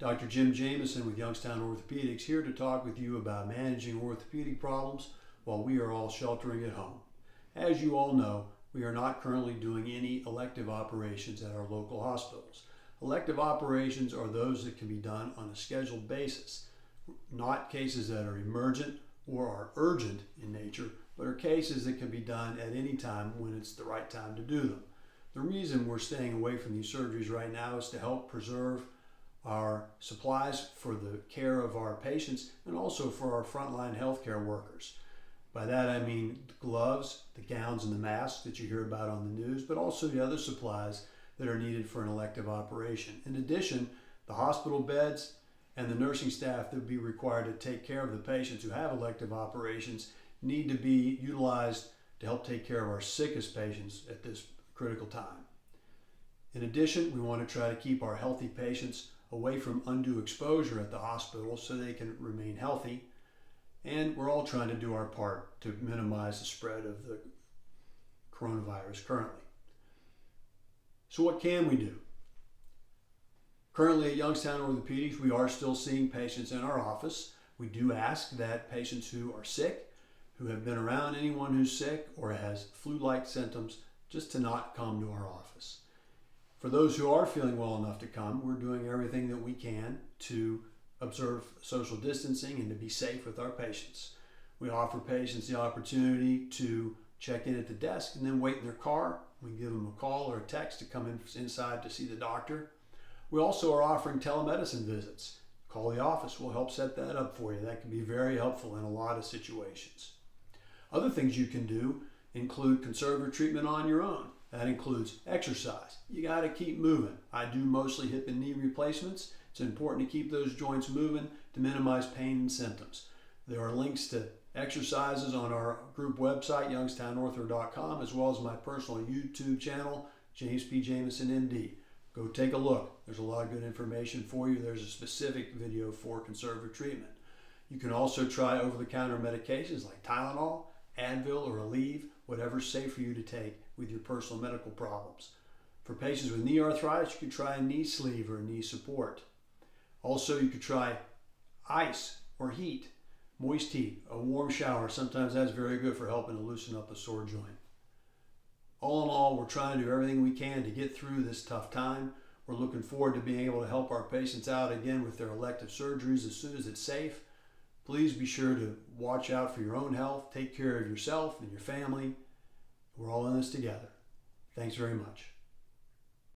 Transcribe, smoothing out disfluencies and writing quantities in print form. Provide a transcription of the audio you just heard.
Dr. Jim Jamison with Youngstown Orthopedics here to talk with you about managing orthopedic problems while we are all sheltering at home. As you all know, we are not currently doing any elective operations at our local hospitals. Elective operations are those that can be done on a scheduled basis, not cases that are emergent or are urgent in nature, but are cases that can be done at any time when it's the right time to do them. The reason we're staying away from these surgeries right now is to help preserve our supplies for the care of our patients and also for our frontline healthcare workers. By that I mean the gloves, the gowns, and the masks that you hear about on the news, but also the other supplies that are needed for an elective operation. In addition, the hospital beds and the nursing staff that would be required to take care of the patients who have elective operations need to be utilized to help take care of our sickest patients at this critical time. In addition, we want to try to keep our healthy patients away from undue exposure at the hospital so they can remain healthy. And we're all trying to do our part to minimize the spread of the coronavirus currently. So what can we do? Currently at Youngstown Orthopedics, we are still seeing patients in our office. We do ask that patients who are sick, who have been around anyone who's sick or has flu-like symptoms, just to not come to our office. For those who are feeling well enough to come, we're doing everything that we can to observe social distancing and to be safe with our patients. We offer patients the opportunity to check in at the desk and then wait in their car. We give them a call or a text to come inside to see the doctor. We also are offering telemedicine visits. Call the office, we'll help set that up for you. That can be very helpful in a lot of situations. Other things you can do include conservative treatment on your own. That includes exercise. You got to keep moving. I do mostly hip and knee replacements. It's important to keep those joints moving to minimize pain and symptoms. There are links to exercises on our group website, youngstownortho.com, as well as my personal YouTube channel, James P. Jamison, MD. Go take a look. There's a lot of good information for you. There's a specific video for conservative treatment. You can also try over-the-counter medications like Tylenol, Advil, or Aleve, whatever's safe for you to take with your personal medical problems. For patients with knee arthritis, you could try a knee sleeve or a knee support. Also, you could try ice or heat, moist heat, a warm shower. Sometimes that's very good for helping to loosen up a sore joint. All in all, we're trying to do everything we can to get through this tough time. We're looking forward to being able to help our patients out again with their elective surgeries as soon as it's safe. Please be sure to watch out for your own health. Take care of yourself and your family. We're all in this together. Thanks very much.